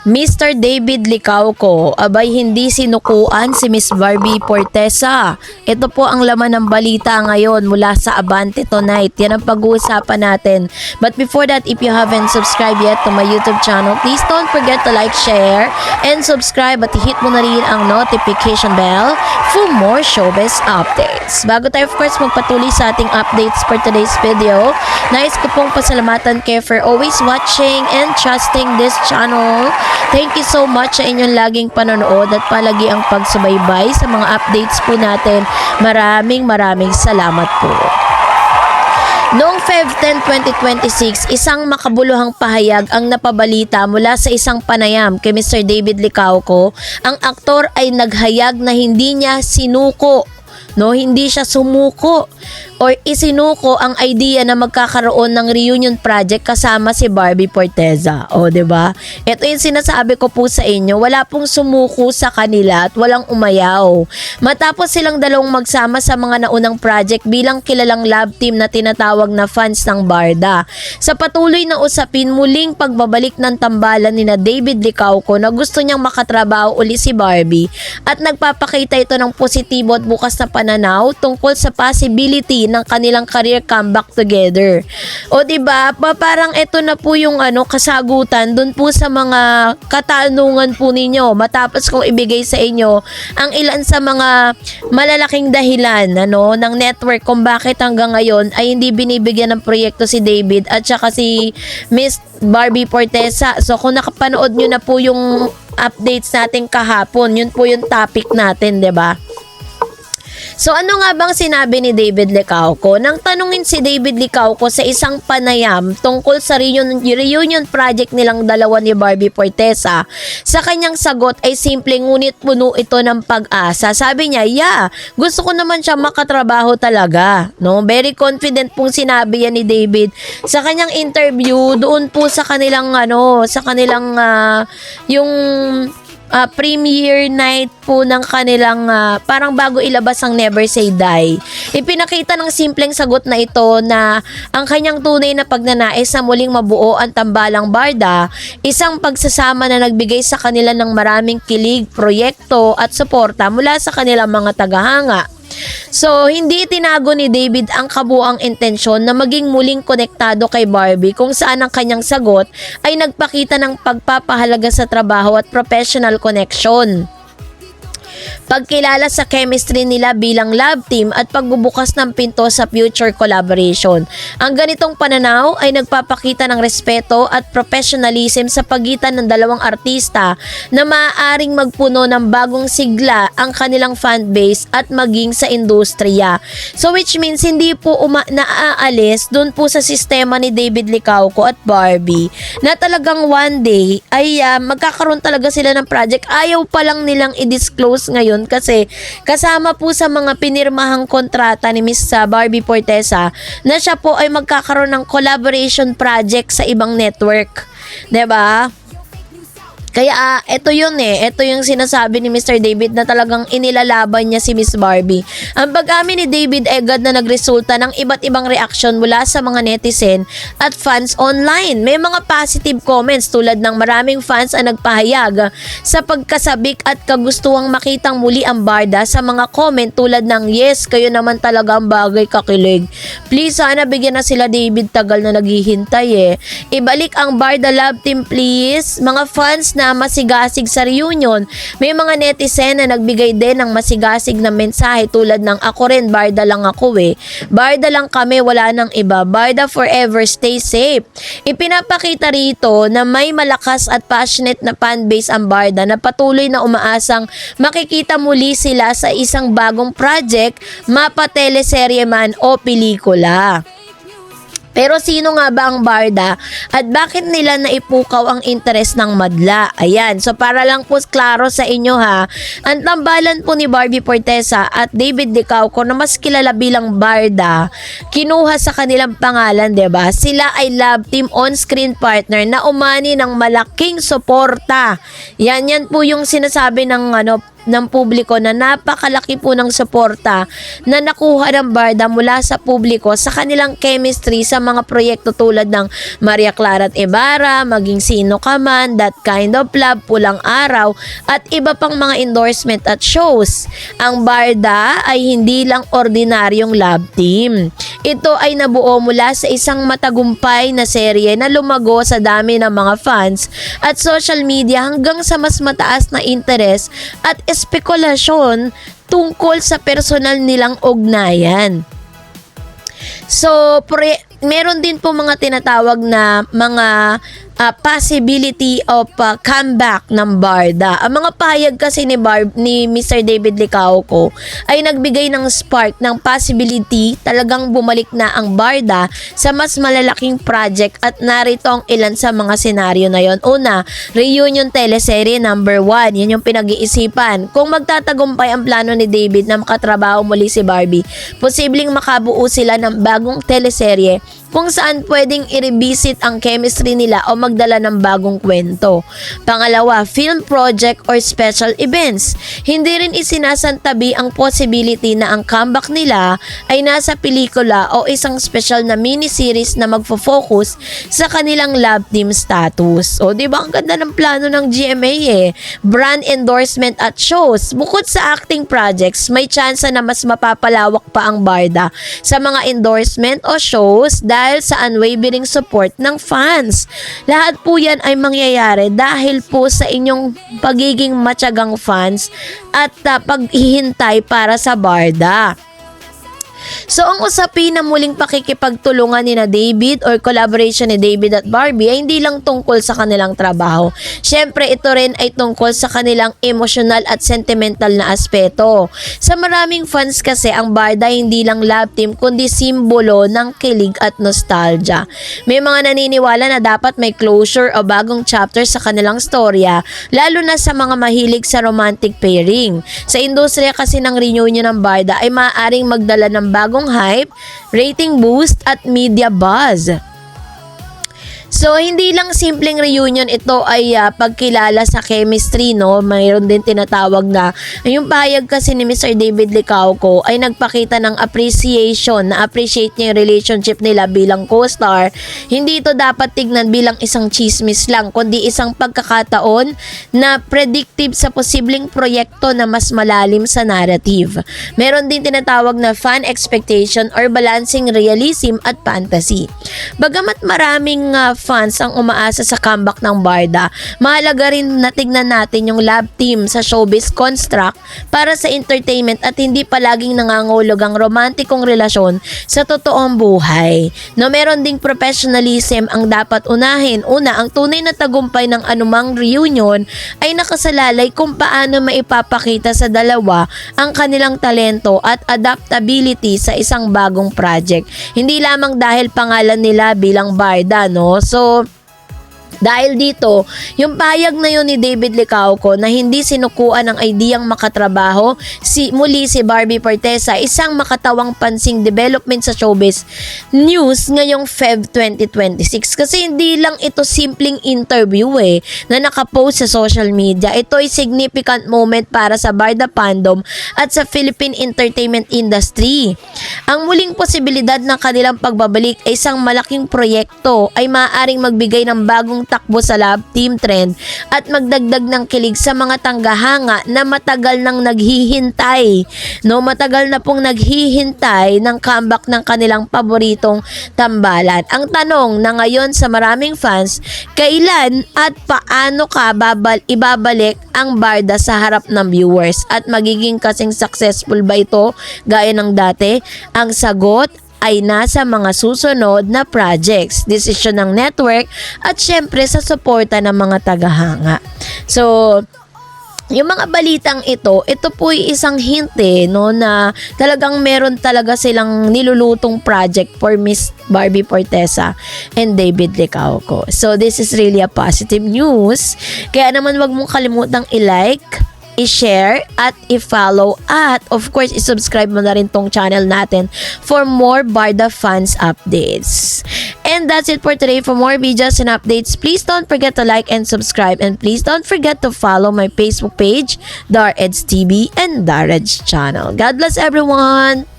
Mr. David Licauco, abay hindi sinukuan si Miss Barbie Fortesa. Ito po ang laman ng balita ngayon mula sa Abante Tonight. Yan ang pag-uusapan natin. But before that, if you haven't subscribed yet to my YouTube channel, please don't forget to like, share, and subscribe at hit mo na rin ang notification bell for more showbiz updates. Bago tayo of course magpatuloy sa ating updates for today's video, nais ko pong pasalamatan kayo for always watching and trusting this channel. Thank you so much sa inyong laging panonood at palagi ang pagsubaybay sa mga updates po natin. Maraming salamat po. Noong Feb 10, 2026, isang makabuluhang pahayag ang napabalita mula sa isang panayam kay Mr. David Licauco. Ang aktor ay naghayag na hindi niya sinuko, hindi siya sumuko or isinuko ang idea na magkakaroon ng reunion project kasama si Barbie Fortesa. O, 'di ba? Ito 'yung sinasabi ko po sa inyo, wala pong sumuko sa kanila at walang umayaw. Matapos silang dalawang magsama sa mga naunang project bilang kilalang love team na tinatawag na fans ng Barda. Sa patuloy na usapin, muling pagbabalik ng tambalan ni na David Licauco na gusto niyang makatrabaho uli si Barbie at nagpapakita ito ng positibo at bukas na pananaw tungkol sa possibility ng kanilang career comeback together. O 'di ba? Parang ito na po yung kasagutan dun po sa mga katanungan po ninyo matapos kong ibigay sa inyo ang ilan sa mga malalaking dahilan ng network kung bakit hanggang ngayon ay hindi binibigyan ng proyekto si David at saka si Miss Barbie Fortesa. So kung nakapanood nyo na po yung updates natin kahapon, yun po yung topic natin, 'di ba? So ano nga bang sinabi ni David Licauco? Nang tanungin si David Licauco sa isang panayam tungkol sa reunion project nilang dalawa ni Barbie Fortesa, sa kanyang sagot ay simple ngunit puno ito ng pag-asa. Sabi niya, gusto ko naman siya makatrabaho talaga. Very confident pong sinabi yan ni David sa kanyang interview doon po sa kanilang yung premiere night po ng kanilang parang bago ilabas ang Never Say Die. Ipinakita ng simpleng sagot na ito na ang kanyang tunay na pagnanais na muling mabuo ang tambalang Barda, isang pagsasama na nagbigay sa kanila ng maraming kilig, proyekto at suporta mula sa kanilang mga tagahanga. So, hindi tinago ni David ang kabuang intensyon na maging muling konektado kay Barbie kung saan ang kanyang sagot ay nagpakita ng pagpapahalaga sa trabaho at professional connection, pagkilala sa chemistry nila bilang love team at pagbubukas ng pinto sa future collaboration. Ang ganitong pananaw ay nagpapakita ng respeto at professionalism sa pagitan ng dalawang artista na maaaring magpuno ng bagong sigla ang kanilang fanbase at maging sa industriya. So which means hindi po naaalis dun po sa sistema ni David Licauco at Barbie na talagang one day ay magkakaroon talaga sila ng project. Ayaw pa lang nilang i-disclose ngayon kasi kasama po sa mga pinirmahang kontrata ni Miss Barbie Fortesa na siya po ay magkakaroon ng collaboration project sa ibang network. 'Di ba? Kaya ito yun ito yung sinasabi ni Mr. David na talagang inilalaban niya si Miss Barbie. Ang pag-amin ni David ay agad na nagresulta ng iba't ibang reaksyon mula sa mga netizen at fans online. May mga positive comments tulad ng maraming fans ang nagpahayag sa pagkasabik at kagustuhang makitang muli ang Barda sa mga comment tulad ng yes, kayo naman talaga ang bagay kakilig. Please sana bigyan na sila David, tagal na naghihintay Ibalik ang Barda love team please. Mga fans na masigasig sa reunion. May mga netizen na nagbigay din ng masigasig na mensahe tulad ng ako rin, Barda lang ako Barda lang kami, wala nang iba. Barda forever, stay safe. Ipinapakita rito na may malakas at passionate na fanbase ang Barda na patuloy na umaasang makikita muli sila sa isang bagong project, mapa teleserye man o pelikula. Pero sino nga ba ang Barda at bakit nila naipukaw ang interes ng madla? Ayan, so para lang po klaro sa inyo ang tambalan po ni Barbie Fortesa at David Licauco na mas kilala bilang Barda, kinuha sa kanilang pangalan, 'di ba? Sila ay love team on-screen partner na umani ng malaking suporta. Yan po yung sinasabi ng ng publiko na napakalaki po ng suporta na nakuha ng Barda mula sa publiko sa kanilang chemistry sa mga proyekto tulad ng Maria Clara at Ibarra, Maging Sino Ka Man, That Kind of Love, Pulang Araw, at iba pang mga endorsement at shows. Ang Barda ay hindi lang ordinaryong love team. Ito ay nabuo mula sa isang matagumpay na serye na lumago sa dami ng mga fans at social media hanggang sa mas mataas na interes at espekulasyon tungkol sa personal nilang ugnayan. So, meron din po mga tinatawag na mga possibility of comeback ng Barda. Ang mga pahayag kasi ni Mr. David Licauco ay nagbigay ng spark ng possibility talagang bumalik na ang Barda sa mas malalaking project at narito ang ilan sa mga senaryo na yon. Una, reunion teleserye number 1. Yan yung pinag-iisipan. Kung magtatagumpay ang plano ni David na makatrabaho muli si Barbie, posibleng makabuo sila ng bagong teleserye kung saan pwedeng i-revisit ang chemistry nila o magdala ng bagong kwento. Pangalawa, film project or special events. Hindi rin isinasantabi ang possibility na ang comeback nila ay nasa pelikula o isang special na miniseries na magfo-focus sa kanilang love team status. O diba ang ganda ng plano ng GMA Brand endorsement at shows. Bukod sa acting projects, may tsansa na mas mapapalawak pa ang Barda sa mga endorsement o shows dahil sa unwavering support ng fans. Lahat po yan ay mangyayari dahil po sa inyong pagiging matyagang fans at paghihintay para sa Barda. So, ang usapin na muling pakikipagtulungan ni na David or collaboration ni David at Barbie ay hindi lang tungkol sa kanilang trabaho. Siyempre, ito rin ay tungkol sa kanilang emotional at sentimental na aspeto. Sa maraming fans kasi, ang Barda hindi lang love team kundi simbolo ng kilig at nostalgia. May mga naniniwala na dapat may closure o bagong chapter sa kanilang storya, lalo na sa mga mahilig sa romantic pairing. Sa industriya kasi ng reunion ng Barda ay maaaring magdala ng bagong hype, rating boost at media buzz. So, hindi lang simpleng reunion ito ay pagkilala sa chemistry, no? Mayroon din tinatawag na, yung pahayag kasi ni Mr. David Licauco ay nagpakita ng appreciation, na-appreciate niya yung relationship nila bilang co-star. Hindi ito dapat tignan bilang isang chismis lang, kundi isang pagkakataon na predictive sa posibleng proyekto na mas malalim sa narrative. Meron din tinatawag na fan expectation or balancing realism at fantasy. Bagamat maraming fans ang umaasa sa comeback ng Barda, mahalaga rin na tignan natin yung love team sa showbiz construct para sa entertainment at hindi palaging nangangulog ang romantikong relasyon sa totoong buhay. No, meron ding professionalism ang dapat unahin. Una, ang tunay na tagumpay ng anumang reunion ay nakasalalay kung paano maipapakita sa dalawa ang kanilang talento at adaptability sa isang bagong project. Hindi lamang dahil pangalan nila bilang Barda, no? So, dahil dito, yung pahayag na yun ni David Licauco na hindi sinukuan ng ideyang makatrabaho muli si Barbie Fortesa, isang makatawang pansing development sa showbiz news ngayong Feb 2026. Kasi hindi lang ito simpleng interview na nakapost sa social media. Ito ay significant moment para sa Barda fandom at sa Philippine entertainment industry. Ang muling posibilidad ng kanilang pagbabalik ay isang malaking proyekto ay maaaring magbigay ng bagong takbo sa love team trend at magdagdag ng kilig sa mga tanggahanga na matagal nang naghihintay. No, matagal na pong naghihintay ng comeback ng kanilang paboritong tambalan. Ang tanong na ngayon sa maraming fans, kailan at paano ka ibabalik ang Barda sa harap ng viewers at magiging kasing successful ba ito gaya ng dati? Ang sagot ay nasa mga susunod na projects, desisyon ng network at syempre sa suporta ng mga tagahanga. So, yung mga balitang ito po ay isang hint no, na talagang meron talaga silang nilulutong project for Miss Barbie Fortesa and David Licauco. So, this is really a positive news. Kaya naman wag mong kalimutang i-like, i-share at i-follow at of course i-subscribe mo na rin tong channel natin for more Barda Fans updates. And that's it for today. For more videos and updates, please don't forget to like and subscribe, and please don't forget to follow my Facebook page, DarEds TV and DarEds channel. God bless everyone!